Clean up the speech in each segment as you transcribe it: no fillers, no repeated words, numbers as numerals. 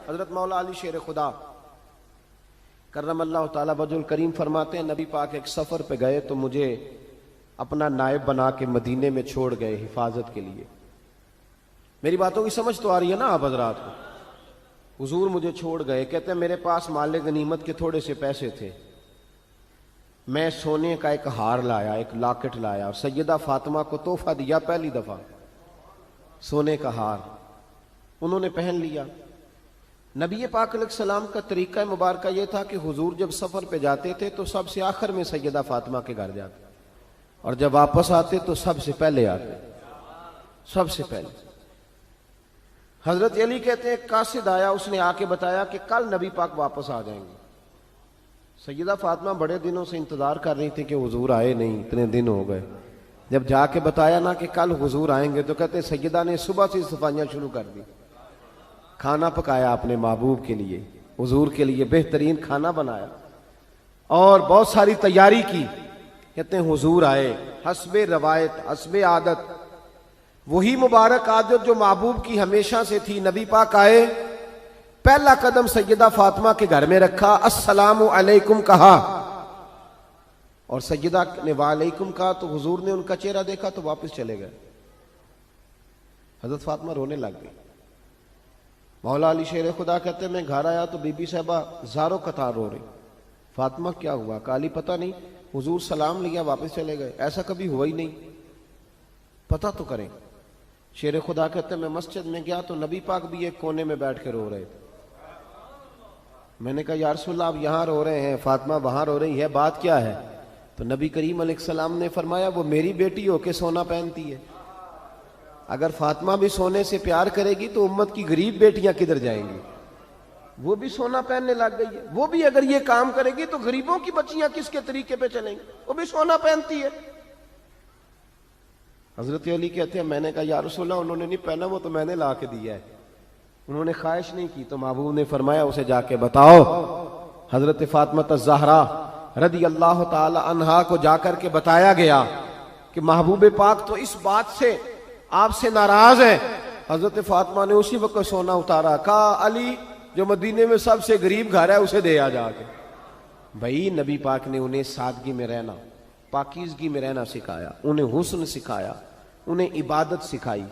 حضرت مولا علی شیر خدا کرم اللہ تعالی وجہ الکریم فرماتے ہیں نبی پاک ایک سفر پہ گئے تو مجھے اپنا نائب بنا کے مدینے میں چھوڑ گئے حفاظت کے لیے. میری باتوں کی سمجھ تو آ رہی ہے نا آپ حضرات کو؟ حضور مجھے چھوڑ گئے. کہتے ہیں میرے پاس مال غنیمت کے تھوڑے سے پیسے تھے. میں سونے کا ایک ہار لایا, ایک لاکٹ لایا اور سیدہ فاطمہ کو تحفہ دیا. پہلی دفعہ سونے کا ہار انہوں نے پہن لیا. نبی پاک علیہ السلام کا طریقہ مبارکہ یہ تھا کہ حضور جب سفر پہ جاتے تھے تو سب سے آخر میں سیدہ فاطمہ کے گھر جاتے, اور جب واپس آتے تو سب سے پہلے آتے, سب سے پہلے. حضرت علی کہتے ہیں قاصد آیا, اس نے آ کے بتایا کہ کل نبی پاک واپس آ جائیں گے. سیدہ فاطمہ بڑے دنوں سے انتظار کر رہی تھی کہ حضور آئے نہیں, اتنے دن ہو گئے. جب جا کے بتایا نا کہ کل حضور آئیں گے تو کہتے ہیں سیدہ نے صبح سے صفائیاں شروع کر دی. کھانا پکایا اپنے محبوب کے لیے, حضور کے لیے بہترین کھانا بنایا اور بہت ساری تیاری کی. کہتے ہیں حضور آئے حسب روایت حسب عادت, وہی مبارک عادت جو محبوب کی ہمیشہ سے تھی. نبی پاک آئے, پہلا قدم سیدہ فاطمہ کے گھر میں رکھا, السلام علیکم کہا, اور سیدہ نے وعلیکم کہا تو حضور نے ان کا چہرہ دیکھا تو واپس چلے گئے. حضرت فاطمہ رونے لگ گئی. مولا علی شیر خدا کہتے ہیں میں گھر آیا تو بی بی صاحبہ زاروں قطار رو رہی. فاطمہ کیا ہوا؟ کالی پتہ نہیں, حضور سلام لیا واپس چلے گئے, ایسا کبھی ہوا ہی نہیں, پتہ تو کریں. شیر خدا کہتے ہیں میں مسجد میں گیا تو نبی پاک بھی ایک کونے میں بیٹھ کے رو رہے تھے. میں نے کہا یا رسول اللہ آپ یہاں رو رہے ہیں, فاطمہ وہاں رو رہی ہے, بات کیا ہے؟ تو نبی کریم علیہ السلام نے فرمایا وہ میری بیٹی ہو کے سونا پہنتی ہے. اگر فاطمہ بھی سونے سے پیار کرے گی تو امت کی غریب بیٹیاں کدھر جائیں گی؟ وہ بھی سونا پہننے لگ گئی ہے. وہ بھی اگر یہ کام کرے گی تو غریبوں کی بچیاں کس کے طریقے پہ چلیں گی؟ وہ بھی سونا پہنتی ہے. حضرت علی کہتے ہیں میں نے کہا یا رسول اللہ انہوں نے نہیں پہنا, وہ تو میں نے لا کے دیا ہے, انہوں نے خواہش نہیں کی. تو محبوب نے فرمایا اسے جا کے بتاؤ. حضرت فاطمہ الزہرا رضی اللہ تعالی عنہا کو جا کر کے بتایا گیا کہ محبوب پاک تو اس بات سے آپ سے ناراض ہے. حضرت فاطمہ نے اسی وقت سونا اتارا, کہا علی جو مدینے میں سب سے غریب گھر ہے اسے دے آ جا کے. بھائی نبی پاک نے انہیں سادگی میں رہنا, پاکیزگی میں رہنا سکھایا, انہیں حسن سکھایا, انہیں عبادت سکھائی.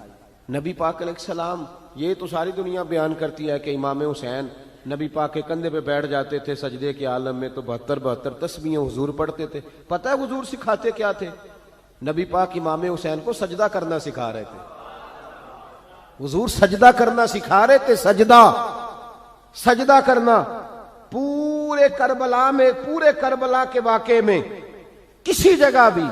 نبی پاک علیہ السلام, یہ تو ساری دنیا بیان کرتی ہے کہ امام حسین نبی پاک کے کندھے پہ بیٹھ جاتے تھے سجدے کے عالم میں تو 72 تسبیحیں حضور پڑھتے تھے. پتہ ہے حضور سکھاتے کیا تھے؟ نبی پاک امام حسین کو سجدہ کرنا سکھا رہے تھے. حضور سجدہ کرنا سکھا رہے تھے, سجدہ کرنا. پورے کربلا کے واقعے میں کسی جگہ بھی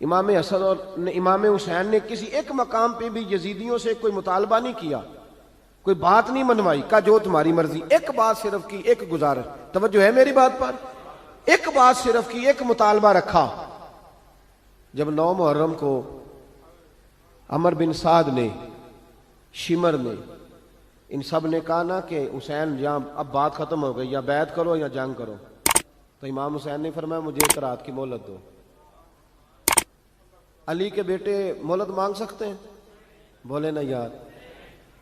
امام حسن اور امام حسین نے کسی ایک مقام پہ بھی یزیدیوں سے کوئی مطالبہ نہیں کیا, کوئی بات نہیں منوائی, کہا جو تمہاری مرضی. ایک بات صرف کی, ایک گزارش, توجہ ہے میری بات پر, ایک بات صرف کی, ایک مطالبہ رکھا. جب 9 محرم کو عمر بن سعد نے, شمر نے, ان سب نے کہا نا کہ حسین یہاں اب بات ختم ہو گئی, یا بیعت کرو یا جنگ کرو, تو امام حسین نے فرمایا مجھے 1 رات کی مہلت دو. علی کے بیٹے مہلت مانگ سکتے ہیں؟ بولے نا یار,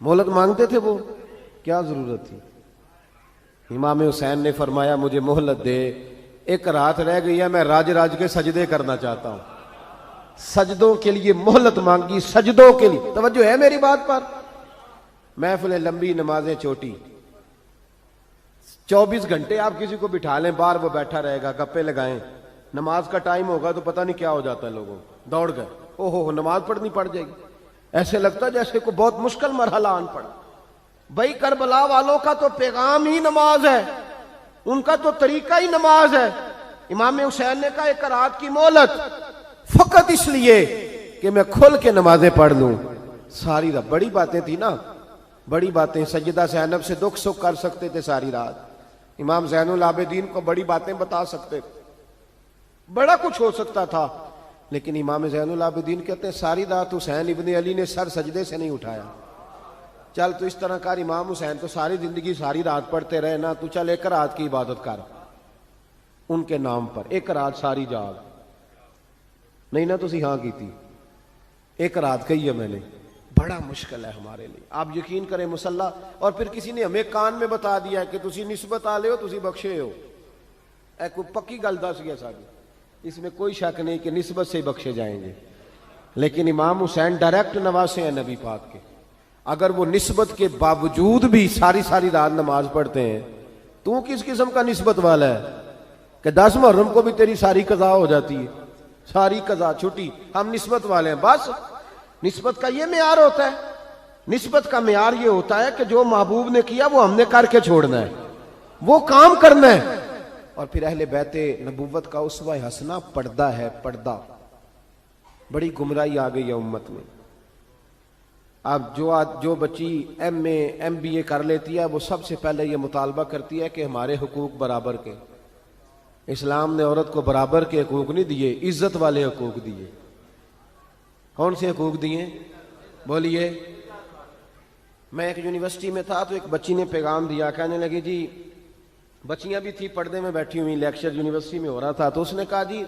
مہلت مانگتے تھے وہ, کیا ضرورت تھی؟ امام حسین نے فرمایا مجھے مہلت دے, 1 رات رہ گئی ہے, میں راج کے سجدے کرنا چاہتا ہوں. سجدوں کے لیے مہلت مانگی, سجدوں کے لیے. توجہ ہے میری بات پر؟ محفلیں لمبی, نمازیں چھوٹی. 24 گھنٹے آپ کسی کو بٹھا لیں باہر, وہ بیٹھا رہے گا, گپے لگائیں. نماز کا ٹائم ہوگا تو پتہ نہیں کیا ہو جاتا ہے, لوگوں دوڑ گئے, او ہو نماز پڑھنی پڑ جائے گی. ایسے لگتا ہے جیسے کوئی بہت مشکل مرحلہ آن پڑا. بھائی کربلا والوں کا تو پیغام ہی نماز ہے, ان کا تو طریقہ ہی نماز ہے. امام حسین نے کہا 1 رات کی مہلت, فقط اس لیے کہ میں کھل کے نمازیں پڑھ لوں. ساری رات بڑی باتیں تھی نا, بڑی باتیں. سیدہ زینب سے دکھ سکھ کر سکتے تھے ساری رات, امام زین العابدین کو بڑی باتیں بتا سکتے تھے, بڑا کچھ ہو سکتا تھا. لیکن امام زین العابدین کہتے ہیں ساری رات حسین ابن علی نے سر سجدے سے نہیں اٹھایا. چل تو اس طرح کر, امام حسین تو ساری زندگی ساری رات پڑھتے رہے نا, تو چل 1 رات کی عبادت کر ان کے نام پر, 1 رات ساری جاگ. نہیں نا تسی ہاں کی تھی, 1 رات کہی ہے میں نے, بڑا مشکل ہے ہمارے لیے. آپ یقین کریں مسلح, اور پھر کسی نے ہمیں کان میں بتا دیا کہ تسی نسبت آ لے ہو, تسی بخشے ہو. اے کوئی پکی گل دس گیا ساری, اس میں کوئی شک نہیں کہ نسبت سے بخشے جائیں گے. لیکن امام حسین ڈائریکٹ نواسے ہیں نبی پاک کے. اگر وہ نسبت کے باوجود بھی ساری ساری رات نماز پڑھتے ہیں, تو کس قسم کا نسبت والا ہے کہ 10 محرم کو بھی تیری ساری قضا ہو جاتی ہے, ساری قضا چھٹی, ہم نسبت والے ہیں. بس نسبت کا یہ معیار ہوتا ہے. نسبت کا معیار یہ ہوتا ہے کہ جو محبوب نے کیا وہ ہم نے کر کے چھوڑنا ہے, وہ کام کرنا ہے. اور پھر اہل بیت نبوت کا اسوہ حسنہ پردہ ہے. پردہ بڑی گمراہی آ گئی ہے امت میں. اب جو بچی ایم اے ایم بی اے کر لیتی ہے, وہ سب سے پہلے یہ مطالبہ کرتی ہے کہ ہمارے حقوق برابر کے. اسلام نے عورت کو برابر کے حقوق نہیں دیے, عزت والے حقوق دیے. کون سے حقوق دیے بولیے؟ میں ایک یونیورسٹی میں تھا تو ایک بچی نے پیغام دیا, کہنے لگی جی, بچیاں بھی تھی پردے میں بیٹھی ہوئی, لیکچر یونیورسٹی میں ہو رہا تھا, تو اس نے کہا جی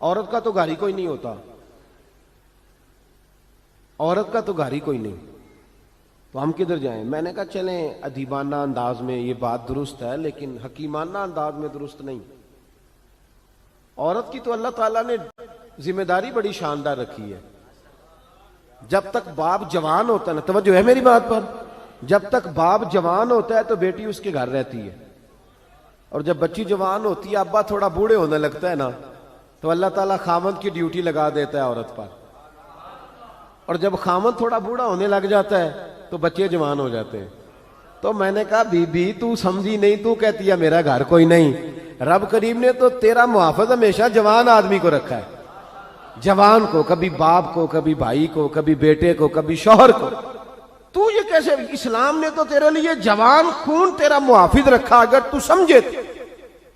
عورت کا تو گھر ہی کوئی نہیں ہوتا, عورت کا تو گھر ہی کوئی نہیں, تو ہم کدھر جائیں؟ میں نے کہا چلیں ادیبانہ انداز میں یہ بات درست ہے, لیکن حکیمانہ انداز میں درست نہیں. عورت کی تو اللہ تعالیٰ نے ذمہ داری بڑی شاندار رکھی ہے. جب تک باپ جوان ہوتا ہے نا, توجہ ہے میری بات پر, جب تک باپ جوان ہوتا ہے تو بیٹی اس کے گھر رہتی ہے, اور جب بچی جوان ہوتی ہے, ابا تھوڑا بوڑھے ہونے لگتا ہے نا, تو اللہ تعالیٰ خامند کی ڈیوٹی لگا دیتا ہے عورت پر. اور جب خامند تھوڑا بوڑھا ہونے لگ جاتا ہے تو بچے جوان ہو جاتے ہیں. تو میں نے کہا بی بی تو سمجھی نہیں, تو کہتی ہے میرا گھر کوئی نہیں. رب کریم نے تو تیرا محافظ ہمیشہ جوان آدمی کو رکھا ہے, جوان کو, کبھی باپ کو, کبھی بھائی کو, کبھی بیٹے کو, کبھی شوہر کو. تو یہ کیسے؟ اسلام نے تو تیرے لیے جوان خون تیرا محافظ رکھا, اگر تو سمجھے.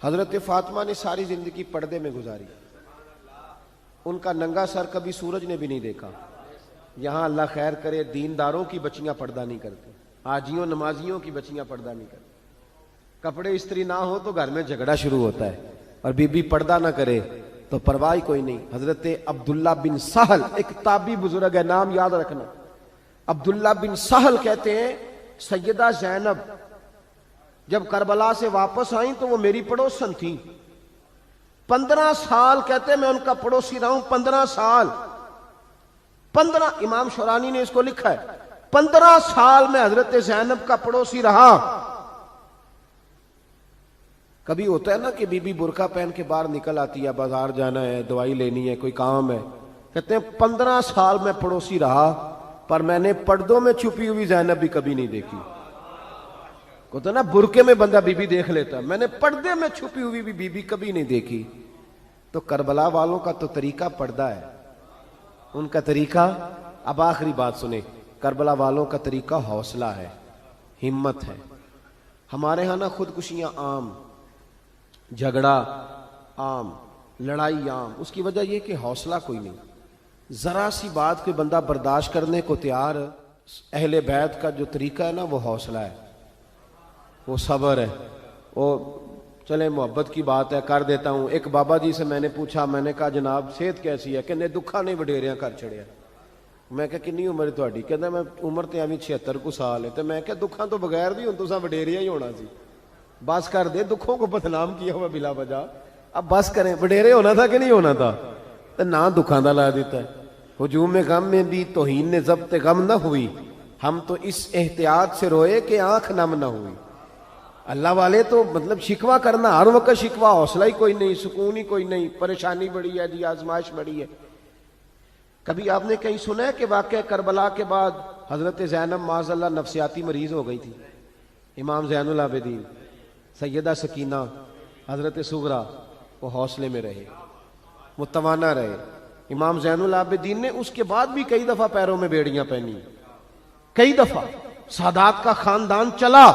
حضرت فاطمہ نے ساری زندگی پردے میں گزاری, ان کا ننگا سر کبھی سورج نے بھی نہیں دیکھا. یہاں اللہ خیر کرے دینداروں کی بچیاں پردہ نہیں کرتی, حاجیوں نمازیوں کی بچیاں پردہ نہیں کرتی. کپڑے استری نہ ہو تو گھر میں جھگڑا شروع ہوتا ہے, اور بی بی پردہ نہ کرے تو پرواہ کوئی نہیں. حضرت عبداللہ بن سہل ایک تابعی بزرگ ہے, نام یاد رکھنا. عبداللہ بن سہل کہتے ہیں سیدہ زینب جب کربلا سے واپس آئیں تو وہ میری پڑوسن تھیں. 15 سال کہتے ہیں میں ان کا پڑوسی رہا ہوں, 15 سال. 15, امام شورانی نے اس کو لکھا ہے, 15 سال میں حضرت زینب کا پڑوسی رہا. کبھی ہوتا ہے نا کہ بی بی برقع پہن کے باہر نکل آتی ہے, بازار جانا ہے, دوائی لینی ہے, کوئی کام ہے. کہتے ہیں 15 سال میں پڑوسی رہا, پر میں نے پردوں میں چھپی ہوئی زینب بھی کبھی نہیں دیکھی. کہتے ہیں نا برقعے میں بندہ بی بی دیکھ لیتا, میں نے پردے میں چھپی ہوئی بھی بی بی کبھی نہیں دیکھی. تو کربلا والوں کا تو طریقہ پردہ ہے, ان کا طریقہ. اب آخری بات سنیں, کربلا والوں کا طریقہ حوصلہ ہے, ہمت ہے. ہمارے ہاں نا خودکشیاں عام, جھگڑا عام, لڑائی عام. اس کی وجہ یہ کہ حوصلہ کوئی نہیں. ذرا سی بات کوئی بندہ برداشت کرنے کو تیار. اہل بیت کا جو طریقہ ہے نا وہ حوصلہ ہے, وہ صبر ہے. وہ چلے محبت کی بات ہے کر دیتا ہوں. ایک بابا جی سے میں نے پوچھا, میں نے کہا جناب صحت کیسی ہے؟ کہ دکھا نہیں وڈیریاں کر چھڑیا. میں کہا کنی عمر تہاڈی؟ کہندا میں عمر تے ایویں 76 کو سال ہے. تے میں کہا دکھاں تو بغیر بھی ہن تساں وڈیریا ہی ہونا سی. بس کر دے, دکھوں کو بدنام کیا ہوا بلا وجہ. اب بس کریں, وڈیرے ہونا تھا کہ نہیں ہونا تھا؟ تے نہ دکھاں دا لا دیتا ہے. ہجوم غم میں بھی توہین نے ضبط غم نہ ہوئی, ہم تو اس احتیاط سے روئے کہ آنکھ نم نہ ہوئی. اللہ والے تو مطلب شکوہ کرنا ہر وقت شکوہ, حوصلہ ہی کوئی نہیں, سکون ہی کوئی نہیں, پریشانی بڑی ہے جی, آزمائش بڑی ہے. کبھی آپ نے کہیں سنا ہے کہ واقعہ کربلا کے بعد حضرت زینب معاذ اللہ نفسیاتی مریض ہو گئی تھی؟ امام زین العابدین, سیدہ سکینہ, حضرت صغرا, وہ حوصلے میں رہے, متوانا رہے. امام زین العابدین نے اس کے بعد بھی کئی دفعہ پیروں میں بیڑیاں پہنی, کئی دفعہ. سادات کا خاندان چلا.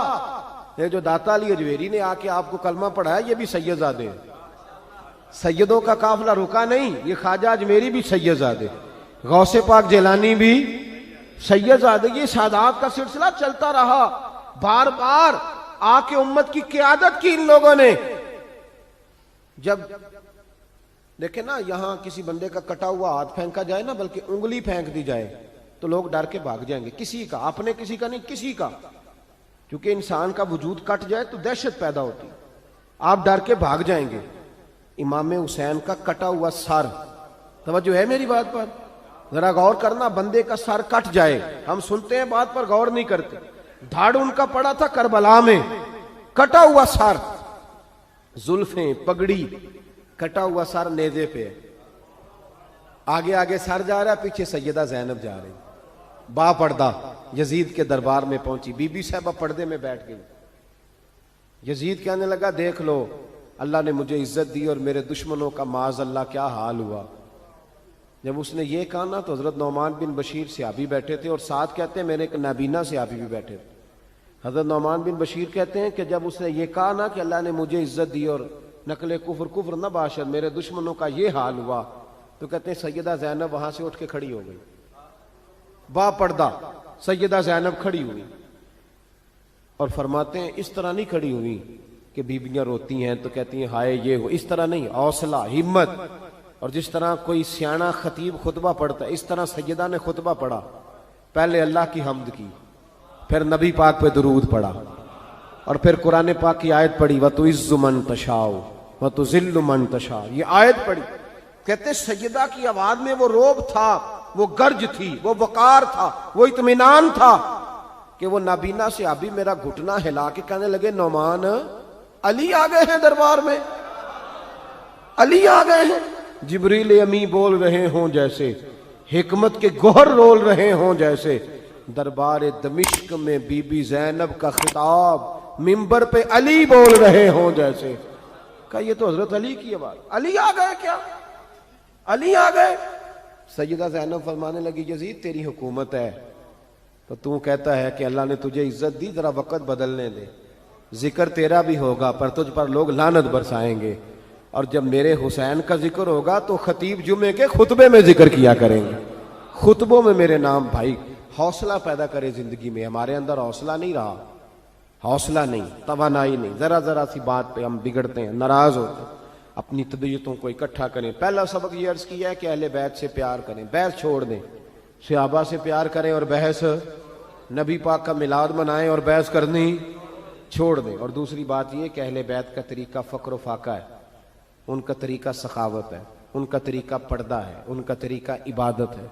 یہ جو داتا علی اجویری نے آ کے آپ کو کلمہ پڑھایا, یہ بھی سید زادے ہیں. سیدوں کا قافلہ رکا نہیں, یہ خواجہ اجمیری بھی سید زادے, غوث پاک جیلانی بھی سید زادے. یہ سادات کا سلسلہ چلتا رہا. بار بار آ کے امت کی قیادت کی ان لوگوں نے. جب دیکھیں نا یہاں کسی بندے کا کٹا ہوا ہاتھ پھینکا جائے نا, بلکہ انگلی پھینک دی جائے, تو لوگ ڈر کے بھاگ جائیں گے، کسی کا، اپنے کسی کا نہیں، کسی کا، کیونکہ انسان کا وجود کٹ جائے تو دہشت پیدا ہوتی، آپ ڈر کے بھاگ جائیں گے۔ امام حسین کا کٹا ہوا سر، توجہ ہے میری بات پر؟ ذرا غور کرنا، بندے کا سر کٹ جائے، ہم سنتے ہیں بات پر غور نہیں کرتے۔ دھاڑ ان کا پڑا تھا کربلا میں، کٹا ہوا سر، زلفیں، پگڑی، کٹا ہوا سر نیزے پہ، آگے آگے سر جا رہا ہے، پیچھے سیدہ زینب جا رہی، با پردہ یزید کے دربار میں پہنچی، بی بی صاحبہ پردے میں بیٹھ گئی۔ یزید کہنے لگا دیکھ لو، اللہ نے مجھے عزت دی اور میرے دشمنوں کا معاذ اللہ کیا حال ہوا۔ جب اس نے یہ کہا نا تو حضرت نعمان بن بشیر صحابی بیٹھے تھے، اور ساتھ کہتے ہیں میرے ایک نابینا صحابی بھی بیٹھے تھے۔ حضرت نعمان بن بشیر کہتے ہیں کہ جب اس نے یہ کہا نا کہ اللہ نے مجھے عزت دی اور نقل کفر کفر نہ باشد، میرے دشمنوں کا یہ حال ہوا، تو کہتے ہیں سیدہ زینب وہاں سے اٹھ کے کھڑی ہو گئی، با پردہ سیدہ زینب کھڑی ہوئی، اور فرماتے ہیں اس طرح نہیں کھڑی ہوئی کہ بیویاں روتی ہیں تو کہتی ہیں ہائے یہ ہو، اس طرح نہیں، حوصلہ، ہمت، اور جس طرح کوئی سیاںا خطیب خطبہ پڑھتا ہے اس طرح سیدہ نے خطبہ پڑھا، پہلے اللہ کی حمد کی، پھر نبی پاک پہ درود پڑھا، اور پھر قرآن پاک کی آیت پڑھی وَتُعِزُّ مَن تَشَاءُ وَتُذِلُّ مَن تَشَاءُ، یہ آیت پڑھی۔ کہتے سیدہ کی آواز میں وہ روب تھا، وہ گرج تھی، وہ وقار تھا، وہ اطمینان تھا کہ وہ نابینا صحابی میرا گھٹنا ہلا کے کہنے لگے نعمان علی آ گئے ہیں دربار میں، علی آ گئے ہیں، جبریل امی بول رہے ہوں جیسے، حکمت کے گوہر رول رہے ہوں جیسے، دربار دمشق میں بی بی زینب کا خطاب منبر پہ علی بول رہے ہوں جیسے۔ کہا یہ تو حضرت علی کی آواز، علی آ گئے کیا، علی آ گئے؟ سیدہ زینب فرمانے لگی یزید تیری حکومت ہے تو کہتا ہے کہ اللہ نے تجھے عزت دی، ذرا وقت بدلنے دے، ذکر تیرا بھی ہوگا پر تجھ پر لوگ لعنت برسائیں گے، اور جب میرے حسین کا ذکر ہوگا تو خطیب جمعے کے خطبے میں ذکر کیا کریں گے، خطبوں میں میرے نام۔ بھائی حوصلہ پیدا کرے زندگی میں، ہمارے اندر حوصلہ نہیں رہا، حوصلہ نہیں، توانائی نہیں، ذرا ذرا سی بات پہ ہم بگڑتے ہیں، ناراض ہوتے ہیں، اپنی طبیعتوں کو اکٹھا کریں۔ پہلا سبق یہ عرض کیا ہے کہ اہل بیت سے پیار کریں، بحث چھوڑ دیں، صحابہ سے پیار کریں اور بحث، نبی پاک کا میلاد منائیں اور بحث کرنی چھوڑ دیں۔ اور دوسری بات یہ کہ اہل بیت کا طریقہ فقر و فاقہ ہے، ان کا طریقہ سخاوت ہے، ان کا طریقہ پردہ ہے، ان کا طریقہ عبادت ہے،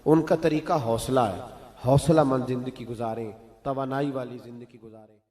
ان کا طریقہ حوصلہ ہے۔ حوصلہ مند زندگی گزاریں، توانائی والی زندگی گزاریں۔